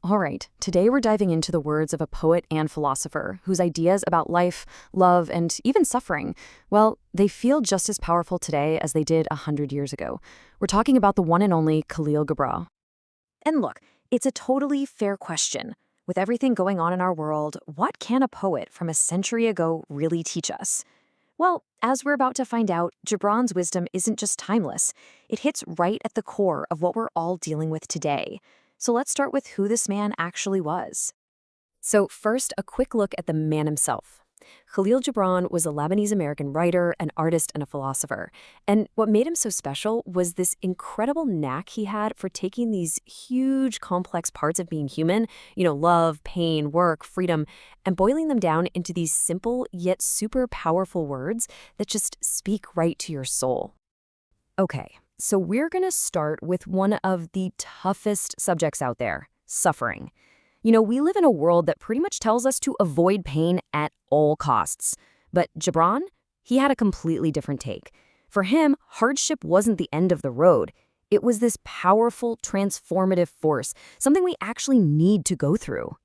All right, today we're diving into the words of a poet and philosopher whose ideas about life, love, and even suffering, well, they feel just as powerful today as they did 100 years ago. We're talking about the one and only Khalil Gibran. And look, it's a totally fair question. With everything going on in our world, what can a poet from a century ago really teach us? Well, as we're about to find out, Gibran's wisdom isn't just timeless. It hits right at the core of what we're all dealing with today. So let's start with who this man actually was. So first, a quick look at the man himself. Khalil Gibran was a Lebanese-American writer, an artist, and a philosopher. And what made him so special was this incredible knack he had for taking these huge, complex parts of being human, love, pain, work, freedom, and boiling them down into these simple yet super powerful words that just speak right to your soul. Okay, so we're going to start with one of the toughest subjects out there, suffering. We live in a world that pretty much tells us to avoid pain at all costs. But Gibran, he had a completely different take. For him, hardship wasn't the end of the road. It was this powerful, transformative force, something we actually need to go through.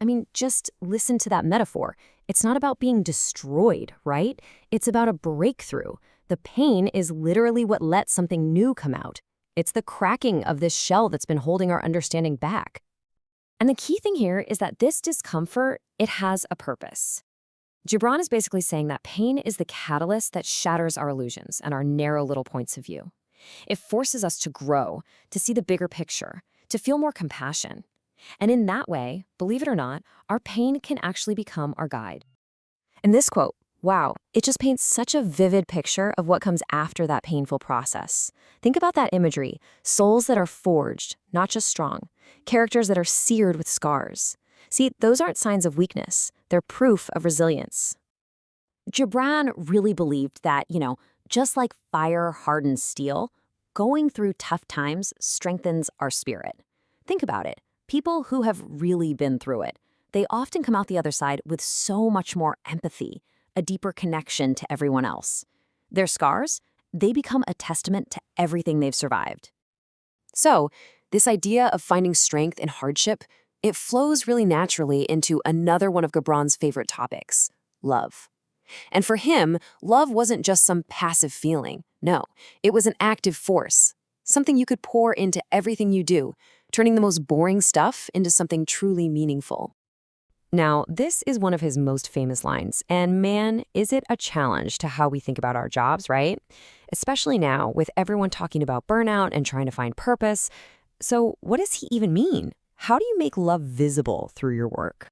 I mean, just listen to that metaphor. It's not about being destroyed, right? It's about a breakthrough. The pain is literally what lets something new come out. It's the cracking of this shell that's been holding our understanding back. And the key thing here is that this discomfort, it has a purpose. Gibran is basically saying that pain is the catalyst that shatters our illusions and our narrow little points of view. It forces us to grow, to see the bigger picture, to feel more compassion. And in that way, believe it or not, our pain can actually become our guide. And this quote, wow, it just paints such a vivid picture of what comes after that painful process. Think about that imagery, souls that are forged, not just strong, characters that are seared with scars. See, those aren't signs of weakness. They're proof of resilience. Gibran really believed that, just like fire hardens steel, going through tough times strengthens our spirit. Think about it. People who have really been through it, they often come out the other side with so much more empathy, a deeper connection to everyone else. Their scars, they become a testament to everything they've survived. So, this idea of finding strength in hardship, it flows really naturally into another one of Gibran's favorite topics, love. And for him, love wasn't just some passive feeling. No, it was an active force, something you could pour into everything you do, turning the most boring stuff into something truly meaningful. Now, this is one of his most famous lines, and man, is it a challenge to how we think about our jobs, right? Especially now, with everyone talking about burnout and trying to find purpose. So what does he even mean? How do you make love visible through your work?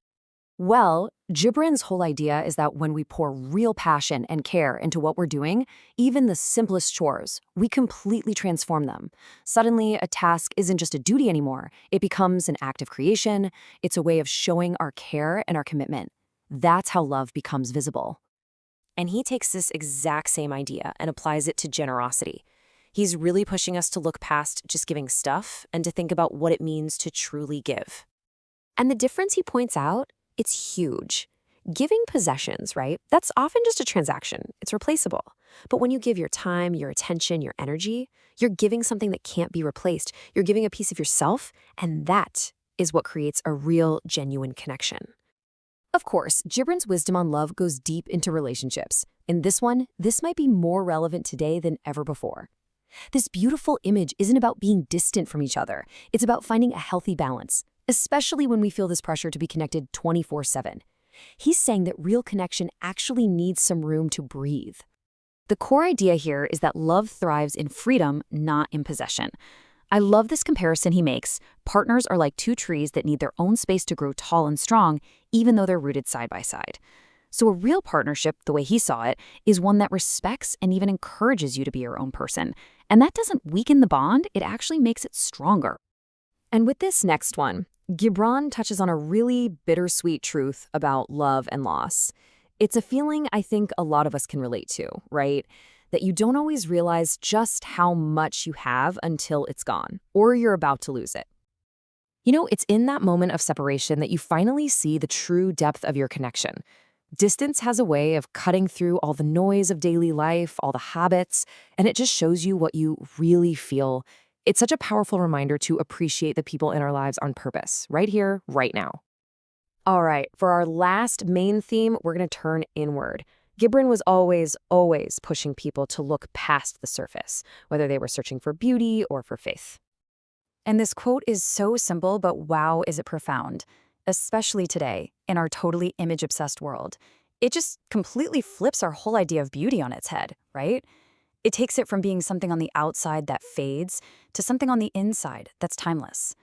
Well, Gibran's whole idea is that when we pour real passion and care into what we're doing, even the simplest chores, we completely transform them. Suddenly, a task isn't just a duty anymore. It becomes an act of creation. It's a way of showing our care and our commitment. That's how love becomes visible. And he takes this exact same idea and applies it to generosity. He's really pushing us to look past just giving stuff and to think about what it means to truly give. And the difference he points out, it's huge. Giving possessions, right? That's often just a transaction. It's replaceable. But when you give your time, your attention, your energy, you're giving something that can't be replaced. You're giving a piece of yourself, and that is what creates a real, genuine connection. Of course, Gibran's wisdom on love goes deep into relationships. In this one, this might be more relevant today than ever before. This beautiful image isn't about being distant from each other. It's about finding a healthy balance, especially when we feel this pressure to be connected 24/7. He's saying that real connection actually needs some room to breathe. The core idea here is that love thrives in freedom, not in possession. I love this comparison he makes. Partners are like two trees that need their own space to grow tall and strong, even though they're rooted side by side. So a real partnership, the way he saw it, is one that respects and even encourages you to be your own person. And that doesn't weaken the bond, it actually makes it stronger. And with this next one, Gibran touches on a really bittersweet truth about love and loss. It's a feeling I think a lot of us can relate to, right? That you don't always realize just how much you have until it's gone, or you're about to lose it. It's in that moment of separation that you finally see the true depth of your connection. Distance has a way of cutting through all the noise of daily life, all the habits, and it just shows you what you really feel It's such a powerful reminder to appreciate the people in our lives on purpose, right here, right now. All right, for our last main theme, we're going to turn inward. Gibran was always pushing people to look past the surface, whether they were searching for beauty or for faith. And this quote is so simple, but wow, is it profound, especially today in our totally image-obsessed world. It just completely flips our whole idea of beauty on its head, right? It takes it from being something on the outside that fades to something on the inside that's timeless.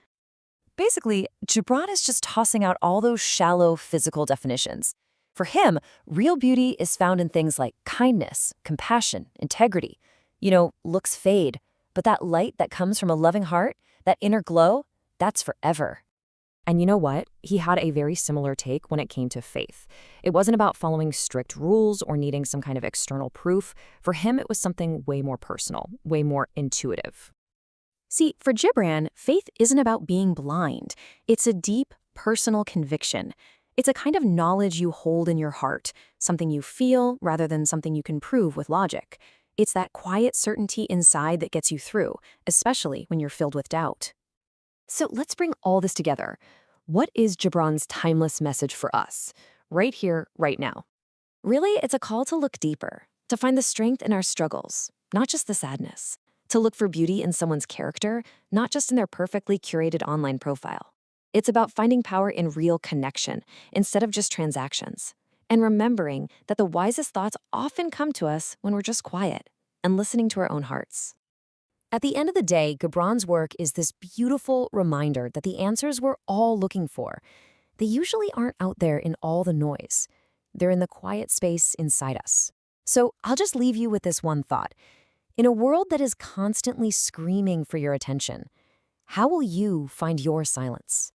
Basically, Gibran is just tossing out all those shallow physical definitions. For him, real beauty is found in things like kindness, compassion, integrity. Looks fade, but that light that comes from a loving heart, that inner glow, that's forever. And you know what? He had a very similar take when it came to faith. It wasn't about following strict rules or needing some kind of external proof. For him, it was something way more personal, way more intuitive. See, for Gibran, faith isn't about being blind. It's a deep, personal conviction. It's a kind of knowledge you hold in your heart, something you feel rather than something you can prove with logic. It's that quiet certainty inside that gets you through, especially when you're filled with doubt. So let's bring all this together. What is Gibran's timeless message for us, right here, right now? Really, it's a call to look deeper, to find the strength in our struggles, not just the sadness. To look for beauty in someone's character, not just in their perfectly curated online profile. It's about finding power in real connection instead of just transactions. And remembering that the wisest thoughts often come to us when we're just quiet and listening to our own hearts. At the end of the day, Gibran's work is this beautiful reminder that the answers we're all looking for, they usually aren't out there in all the noise. They're in the quiet space inside us. So I'll just leave you with this one thought. In a world that is constantly screaming for your attention, how will you find your silence?